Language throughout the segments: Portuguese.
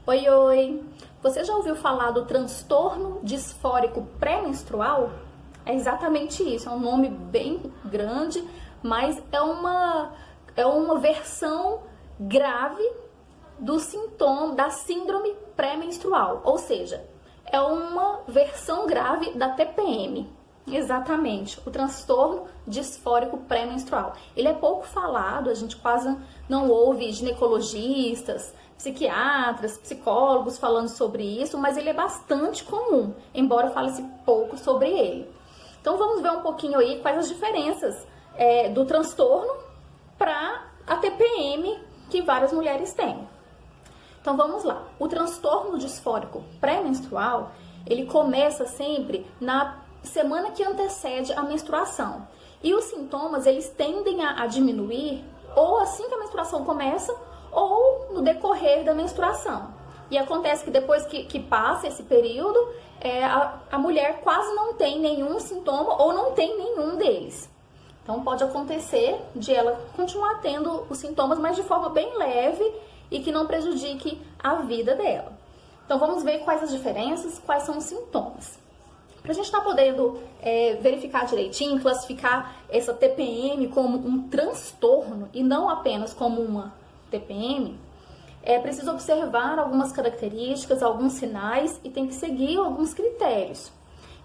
Oi, oi! Você já ouviu falar do transtorno disfórico pré-menstrual? É exatamente isso, é um nome bem grande, mas é uma versão grave do sintoma da síndrome pré-menstrual, ou seja, é uma versão grave da TPM. Exatamente, o transtorno disfórico pré-menstrual. Ele é pouco falado, a gente quase não ouve ginecologistas, psiquiatras, psicólogos falando sobre isso, mas ele é bastante comum, embora fale-se pouco sobre ele. Então vamos ver um pouquinho aí quais as diferenças do transtorno para a TPM que várias mulheres têm. Então vamos lá. O transtorno disfórico pré-menstrual, ele começa sempre na semana que antecede a menstruação. E os sintomas, eles tendem a diminuir ou assim que a menstruação começa ou no decorrer da menstruação. E acontece que depois que passa esse período, a mulher quase não tem nenhum sintoma ou não tem nenhum deles. Então pode acontecer de ela continuar tendo os sintomas, mas de forma bem leve e que não prejudique a vida dela. Então vamos ver quais as diferenças, quais são os sintomas. Para a gente estar podendo verificar direitinho, classificar essa TPM como um transtorno e não apenas como uma TPM, é preciso observar algumas características, alguns sinais e tem que seguir alguns critérios.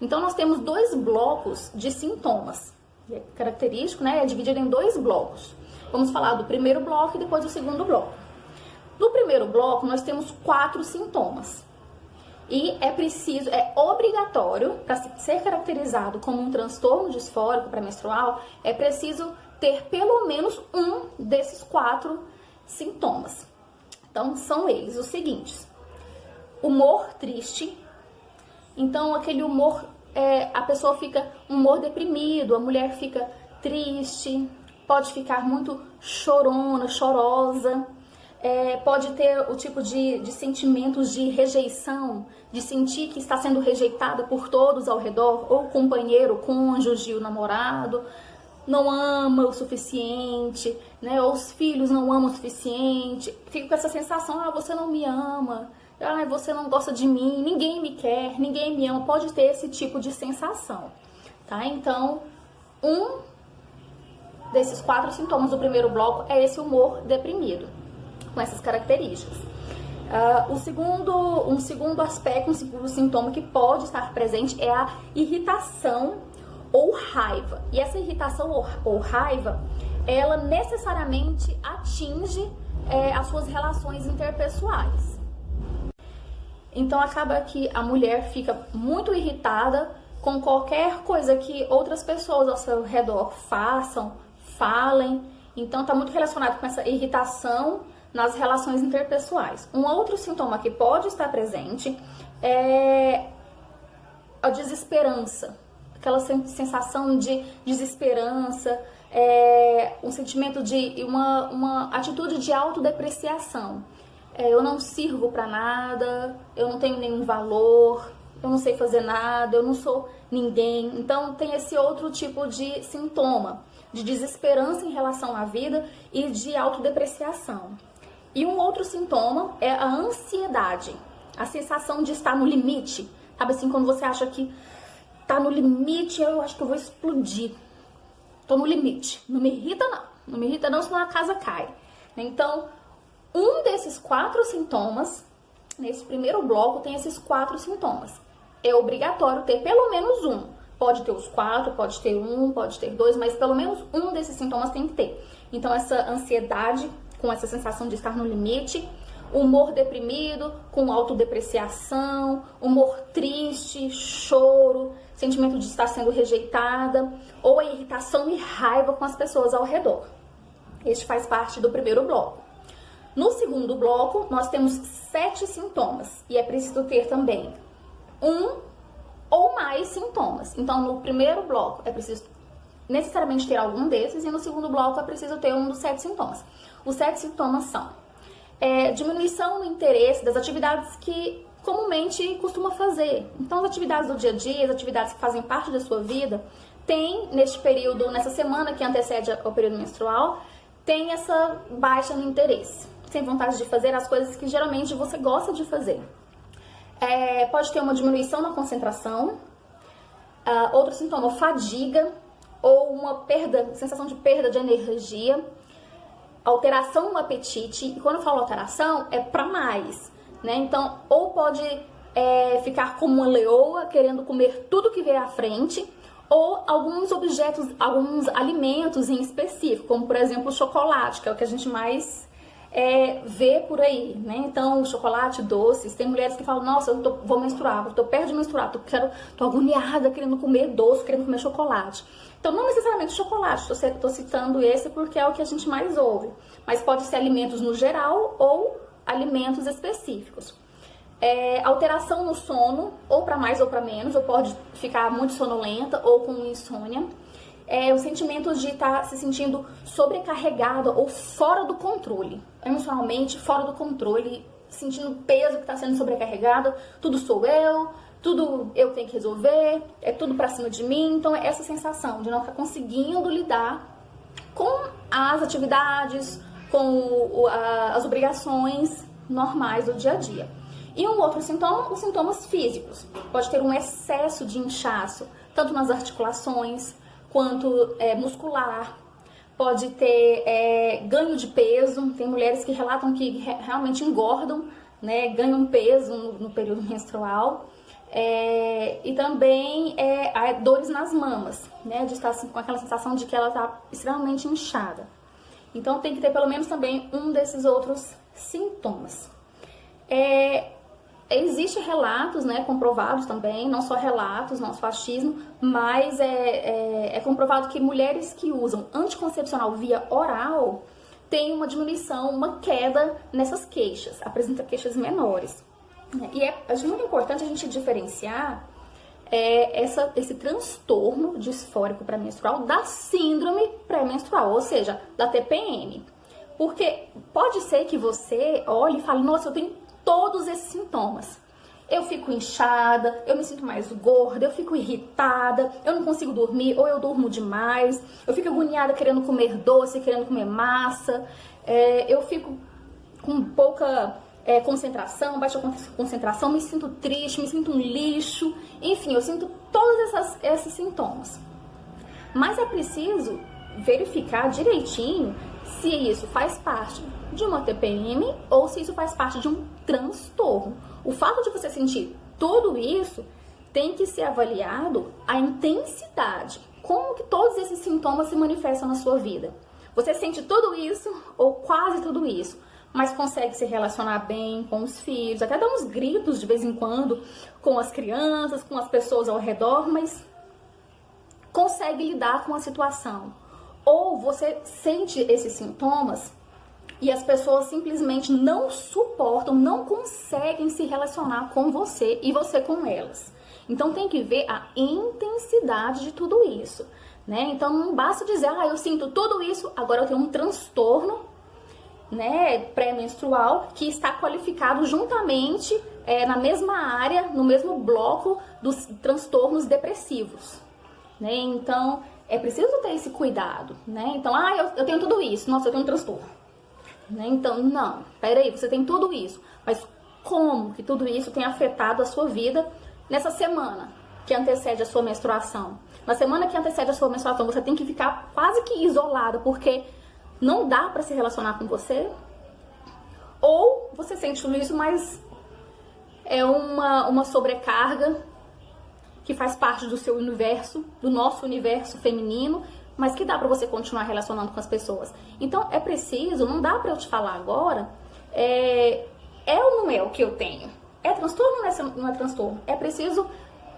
Então nós temos dois blocos de sintomas. É característico, né? É dividido em dois blocos. Vamos falar do primeiro bloco e depois do segundo bloco. No primeiro bloco nós temos 4 sintomas. E é obrigatório, para ser caracterizado como um transtorno disfórico pré-menstrual, é preciso ter pelo menos um desses 4 sintomas. Então, são eles os seguintes: humor triste. Então, aquele humor, a pessoa fica humor deprimido, a mulher fica triste, pode ficar muito chorona, chorosa. Pode ter o tipo de sentimentos de rejeição, de sentir que está sendo rejeitada por todos ao redor, ou o companheiro, o cônjuge, o namorado, não ama o suficiente, né? Ou os filhos não amam o suficiente. Fica com essa sensação, você não me ama, você não gosta de mim, ninguém me quer, ninguém me ama. Pode ter esse tipo de sensação, tá? Então, um desses 4 sintomas do primeiro bloco é esse humor deprimido, com essas características. Um segundo aspecto, um segundo sintoma que pode estar presente é a irritação ou raiva. E essa irritação ou raiva, ela necessariamente atinge as suas relações interpessoais. Então acaba que a mulher fica muito irritada com qualquer coisa que outras pessoas ao seu redor façam, falem. Então está muito relacionado com essa irritação nas relações interpessoais. Um outro sintoma que pode estar presente é a desesperança. Aquela sensação de desesperança, um sentimento de uma atitude de autodepreciação. Eu não sirvo para nada, eu não tenho nenhum valor, eu não sei fazer nada, eu não sou ninguém. Então tem esse outro tipo de sintoma, de desesperança em relação à vida e de autodepreciação. E um outro sintoma é a ansiedade, a sensação de estar no limite. Sabe assim, quando você acha que tá no limite, eu acho que eu vou explodir. Tô no limite. Não me irrita não. Não me irrita não, senão a casa cai. Então, um desses 4 sintomas, nesse primeiro bloco, tem esses 4 sintomas. É obrigatório ter pelo menos um. Pode ter os 4, pode ter um, pode ter 2, mas pelo menos um desses sintomas tem que ter. Então, essa ansiedade, com essa sensação de estar no limite, humor deprimido, com autodepreciação, humor triste, choro, sentimento de estar sendo rejeitada, ou a irritação e raiva com as pessoas ao redor. Este faz parte do primeiro bloco. No segundo bloco, nós temos 7 sintomas, e é preciso ter também um ou mais sintomas. Então, no primeiro bloco, é preciso necessariamente ter algum desses, e no segundo bloco é preciso ter um dos 7 sintomas. Os 7 sintomas são diminuição no interesse das atividades que comumente costuma fazer. Então, as atividades do dia a dia, as atividades que fazem parte da sua vida, tem neste período, nessa semana que antecede ao período menstrual, tem essa baixa no interesse. sem vontade de fazer as coisas que geralmente você gosta de fazer. Pode ter uma diminuição na concentração. Outro sintoma, fadiga ou uma sensação de perda de energia, alteração no apetite. E quando eu falo alteração, é para mais, né? Então, ou pode ficar como uma leoa, querendo comer tudo que vê à frente, ou alguns objetos, alguns alimentos em específico, como por exemplo o chocolate, que é o que a gente mais vê por aí, né? Então, chocolate, doces. Tem mulheres que falam, nossa, vou menstruar, eu tô perto de menstruar, tô agoniada, querendo comer doce, querendo comer chocolate. Então, não necessariamente chocolate, tô citando esse porque é o que a gente mais ouve. Mas pode ser alimentos no geral ou alimentos específicos. Alteração no sono, ou para mais ou para menos, ou pode ficar muito sonolenta ou com insônia. O sentimento de estar se sentindo sobrecarregada ou fora do controle, emocionalmente fora do controle, sentindo o peso que está sendo sobrecarregada, tudo sou eu, tudo eu tenho que resolver, é tudo pra cima de mim. Então é essa sensação de não estar conseguindo lidar com as atividades, com as obrigações normais do dia a dia. E um outro sintoma, os sintomas físicos. Pode ter um excesso de inchaço, tanto nas articulações quanto muscular. Pode ter ganho de peso. Tem mulheres que relatam que realmente engordam, né, ganham peso no período menstrual. E também dores nas mamas, né, de estar assim, com aquela sensação de que ela está extremamente inchada. Então tem que ter pelo menos também um desses outros sintomas. Existem relatos, né, comprovados também, não só relatos, não só achismo, mas é comprovado que mulheres que usam anticoncepcional via oral têm uma diminuição, uma queda nessas queixas, apresenta queixas menores. E é muito importante a gente diferenciar esse transtorno disfórico pré-menstrual da síndrome pré-menstrual, ou seja, da TPM. Porque pode ser que você olhe e fale, nossa, eu tenho todos esses sintomas. Eu fico inchada, eu me sinto mais gorda, eu fico irritada, eu não consigo dormir ou eu durmo demais, eu fico agoniada querendo comer doce, querendo comer massa, eu fico com pouca concentração, baixa concentração, me sinto triste, me sinto um lixo, enfim, eu sinto todos esses sintomas. Mas é preciso verificar direitinho se isso faz parte de uma TPM ou se isso faz parte de um transtorno. O fato de você sentir tudo isso tem que ser avaliado a intensidade, como que todos esses sintomas se manifestam na sua vida. Você sente tudo isso ou quase tudo isso, mas consegue se relacionar bem com os filhos, até dar uns gritos de vez em quando com as crianças, com as pessoas ao redor, mas consegue lidar com a situação. Ou você sente esses sintomas e as pessoas simplesmente não suportam, não conseguem se relacionar com você e você com elas. Então tem que ver a intensidade de tudo isso, né? Então não basta dizer, eu sinto tudo isso, agora eu tenho um transtorno, né, pré-menstrual que está qualificado juntamente na mesma área, no mesmo bloco dos transtornos depressivos, né? Então é preciso ter esse cuidado, né? Então, eu tenho tudo isso, nossa, eu tenho um transtorno, né? Então, não, peraí, você tem tudo isso, mas como que tudo isso tem afetado a sua vida nessa semana que antecede a sua menstruação? Na semana que antecede a sua menstruação, você tem que ficar quase que isolada, porque não dá para se relacionar com você? Ou você sente tudo isso, mas é uma sobrecarga que faz parte do seu universo, do nosso universo feminino, mas que dá pra você continuar relacionando com as pessoas. Então é preciso, não dá pra eu te falar agora, ou não é o que eu tenho? É transtorno ou não é transtorno? É preciso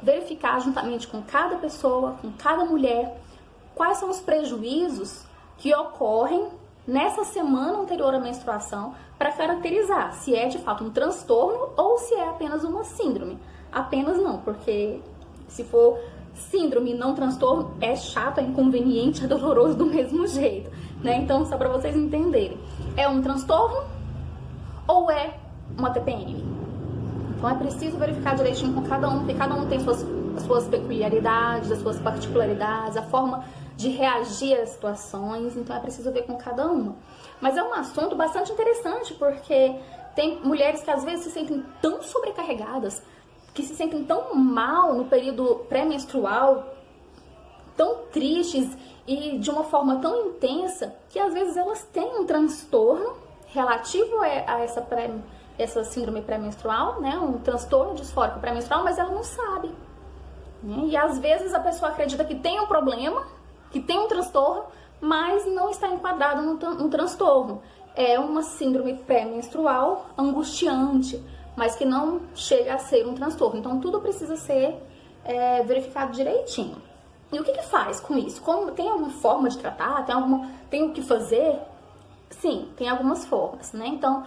verificar juntamente com cada pessoa, com cada mulher, quais são os prejuízos que ocorrem nessa semana anterior à menstruação para caracterizar se é de fato um transtorno ou se é apenas uma síndrome. Apenas não, porque se for síndrome e não transtorno, é chato, é inconveniente, é doloroso do mesmo jeito, né? Então, só para vocês entenderem, é um transtorno ou é uma TPM? Então, é preciso verificar direitinho com cada um, porque cada um tem as suas peculiaridades, as suas particularidades, a forma de reagir às situações, então é preciso ver com cada uma. Mas é um assunto bastante interessante, porque tem mulheres que às vezes se sentem tão sobrecarregadas, que se sentem tão mal no período pré-menstrual, tão tristes e de uma forma tão intensa, que às vezes elas têm um transtorno relativo a essa síndrome pré-menstrual, né? Um transtorno disfórico pré-menstrual, mas ela não sabe. Né? E às vezes a pessoa acredita que tem um problema, que tem um transtorno, mas não está enquadrado no transtorno. É uma síndrome pré-menstrual angustiante, mas que não chega a ser um transtorno. Então tudo precisa ser verificado direitinho. E o que faz com isso? Tem alguma forma de tratar? Tem o que fazer? Sim, tem algumas formas, né? Então,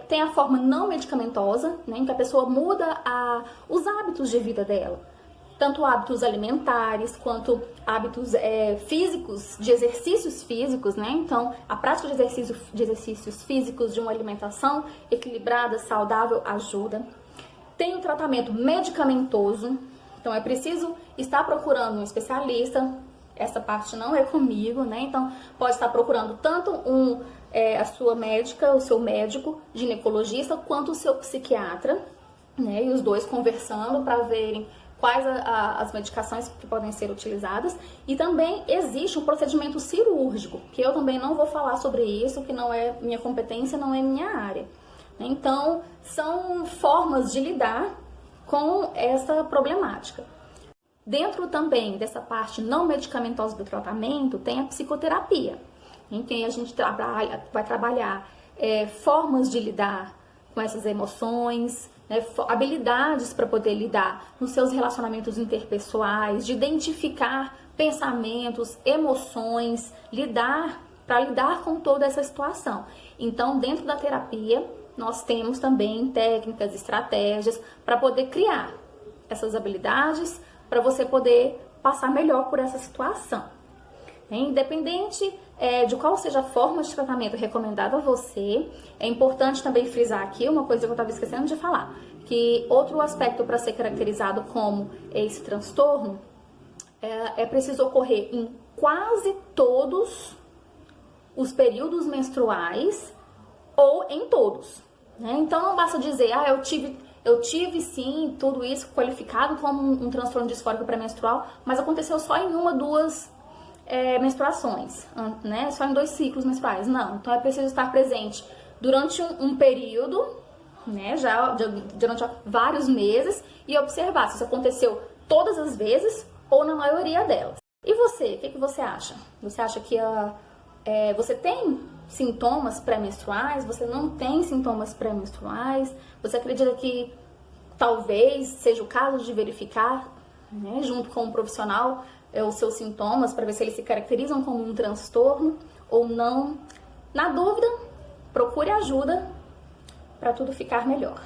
tem a forma não medicamentosa, né? Em que a pessoa muda os hábitos de vida dela. Tanto hábitos alimentares, quanto hábitos físicos, de exercícios físicos, né? Então, a prática de exercícios físicos, de uma alimentação equilibrada, saudável, ajuda. Tem o tratamento medicamentoso. Então, é preciso estar procurando um especialista. Essa parte não é comigo, né? Então, pode estar procurando tanto a sua médica, o seu médico ginecologista, quanto o seu psiquiatra, né? E os dois conversando para verem quais as medicações que podem ser utilizadas. E também existe um procedimento cirúrgico, que eu também não vou falar sobre isso, que não é minha competência, não é minha área. Então, são formas de lidar com essa problemática. Dentro também dessa parte não medicamentosa do tratamento, tem a psicoterapia, em que a gente vai trabalhar formas de lidar com essas emoções, né, habilidades para poder lidar nos seus relacionamentos interpessoais, de identificar pensamentos, emoções, para lidar com toda essa situação. Então, dentro da terapia, nós temos também técnicas, estratégias para poder criar essas habilidades, para você poder passar melhor por essa situação. Independente de qual seja a forma de tratamento recomendada a você, é importante também frisar aqui uma coisa que eu estava esquecendo de falar, que outro aspecto para ser caracterizado como esse transtorno é preciso ocorrer em quase todos os períodos menstruais ou em todos. Né? Então não basta dizer, eu tive sim tudo isso qualificado como um transtorno disfórico pré-menstrual, mas aconteceu só em uma, duas menstruações, né? Só em 2 ciclos menstruais. Não, então é preciso estar presente durante um período, né? Durante vários meses, e observar se isso aconteceu todas as vezes ou na maioria delas. E você, o que você acha? Você acha que você tem sintomas pré-menstruais? Você não tem sintomas pré-menstruais? Você acredita que talvez seja o caso de verificar, né, junto com um profissional, os seus sintomas para ver se eles se caracterizam como um transtorno ou não? Na dúvida, procure ajuda para tudo ficar melhor.